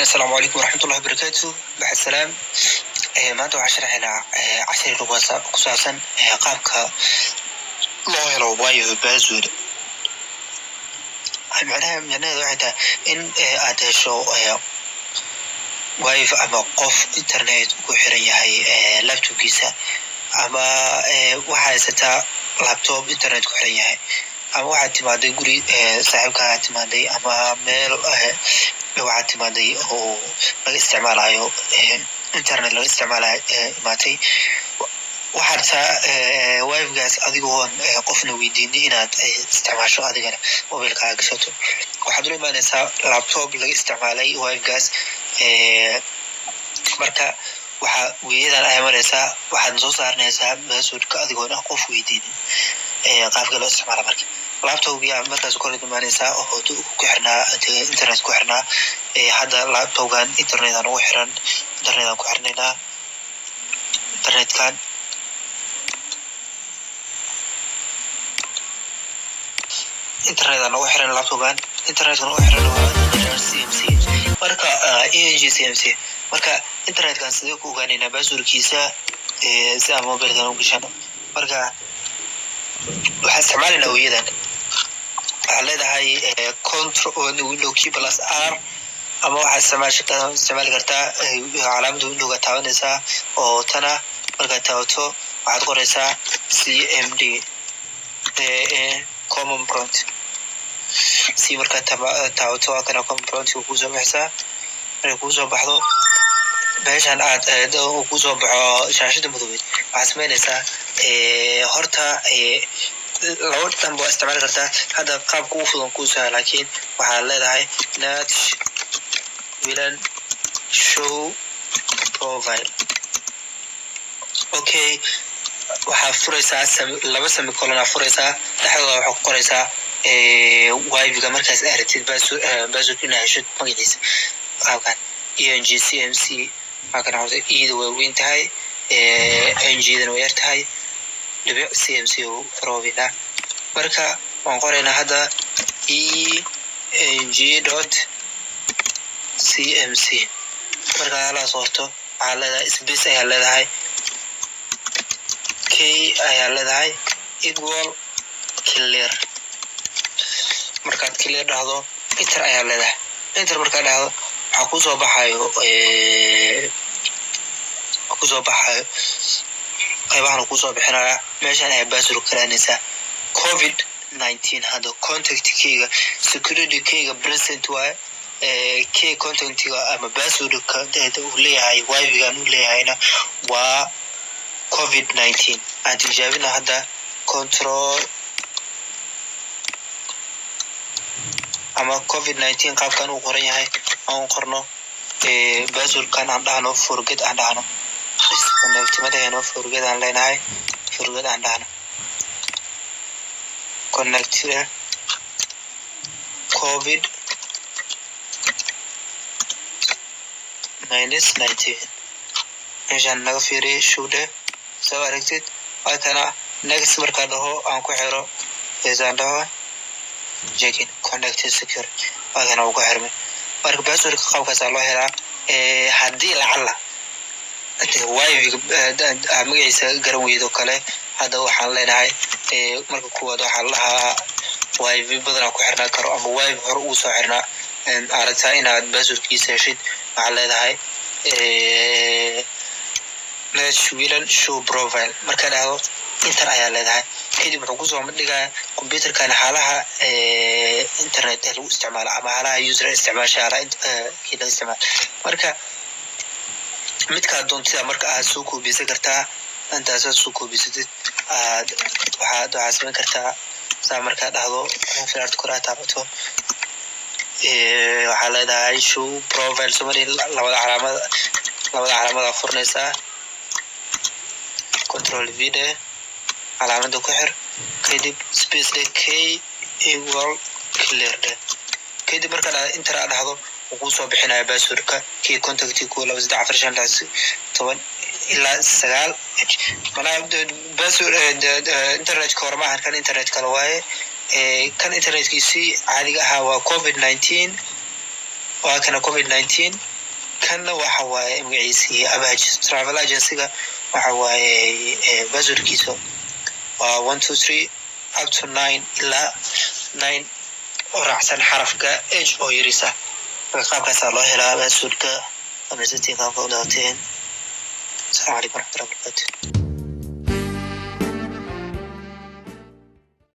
السلام عليكم ورحمة الله وبركاته. مع السلام. maanta waxaan sharaxaynaa casharka WhatsApp ku saabsan qaabka loo helo wifi password. macnaheedu waxay tahay in aad hesho wifi ama qof internet ku xiran yahay laptopkiisa ama waxaa haysataa laptop internet ku xiran yahay ama waxaad timaaday guri saaxiibkaa timaaday ama meel waxaad timaaday oo laga isticmaalayo internet laga isticmaalayo imaatay waxaad wifi-gaas adigoon qofna weydiinin inaad isticmaasho adigana mobilkaaga gashato waxaad ula imaanaysaa laptop laga isticmaalay wifi-gaas marka waxaa weeyadan ay maraysaa waxaad soo saaranaysaa passwordka adigoon qof weydiinin qaabka loo isticmaalo marka laptop-ga markaas kor imaanaysaa oo ku xirnaa internet ku xirnaa hadda laptop-gan internet-aan ugu xiran internet-aan ku xirnaynaa internet-kan internet-aan ugu xiran laptop-gan internet-kan ugu xiran waa CMC marka CMC marka internet-kan sidee ku ogaanaynaa passwordkiisa si aan mobilkan u gashano marka waxaan isticmaalaynaa weeyadan waxaa leedahay control window key plus R ama waxaad isticmaali kartaa calaamada window-ga taabanaysaa oo tana markaad taabato waxaad qoraysaa CMD common prompt si markaad taabato waa kana common prompt kusoo baxaysaa markay kusoo baxdo meeshan aad kusoo baxo shaashada madoobeed waxaad samaynaysaa horta laba dhanba waa isticmaali kartaa hadda qaabka ugu fudan kuusaha laakiin waxaad leedahay not willan show profile okay waxaad furaysaa laba semicolon furaysaa dhexdooda waxaa ku qoraysaa wifi-ga markaas aad rabtid password inaad heshid magaciisa qaabkan engcmc waa kana hose ida way weyn tahay ngdana way yar tahay dhibic cmc oo farobina marka waan qoraynaa hadda eng.cmc marka halaas horto waxaa leedahay space ayaa leedahay k ayaa leedahay equal clear markaad clear dhahdo enter ayaa leedahay enter markaad dhahdo waxaa kusoo baxayo qaybahan kusoo bixinaya meeshan ayaa password karaanaysaa covid-19 hadda contactkeyga security-keyga present waaye k contactiga ama passwordka uu leeyahay wifi-gan uu leeyahayna waa covid-19 aan tijaabina hadda control ama covid-19 qaabkan uu qoran yahay aan qorno passwordkan aan dhahno forget aan dhahno connectimadahayno forget aan leenahay forget aan dhahno connect covid -19 meeshaan naga fiiriye shuudhe soo aragtid waa kana next markaa dhaho aan ku xiro eesaan dhaho checking connected secure waa kana uu ku xirmay marka passwordka qaabkaasaa loo helaa haddii lacala wifi-ga magaciisa garan weydo kale hadda waxaan leenahay marka kuwaad waxaa lahaa wifi badanaa ku xirnaan karo ama wifi hore uu soo xirnaa aragtaa inaad passwordkiisa heshid waxaa leedahay not willan show profile markaa dhahdo inter ayaa leedahay kadib wuxuu kusoo dhigaa computerkan xaalaha internet lagu isticmaalo ama xaalaha user isticmaasha kila isticmaal marka midkaa doontida marka aad soo koobiyeysan kartaa intaasaad soo koobiyesatid waxaad samayn kartaa saa markaa dhahdo filaarta koraa taabato waxaa leedahay show profile somali labada calaamada furnaysaa control v de calaamada ku xir kadib space de k equal clear de kadib markaa dhahdo inter aad dhahdo wuu soo bixinaya passwordka kii contacti ku 2310 ilaa 9 mana password internet-ka hore maahan kan internet kale waaye kan internetkiisii caadiga ahaa waa covid-19 waa kana COVID-19 kanna waxa waaye magaciisii Abaji Travel Agency-ga waxa waaye passwordkiisa waa 123 up to 9 ilaa 9 oo raacsan xarafka H oo yarisa qaabkaas loo helaa passwordka ama setting-ka ku daateen. Assalamu alaykum warahmatullahi wabarakatuh.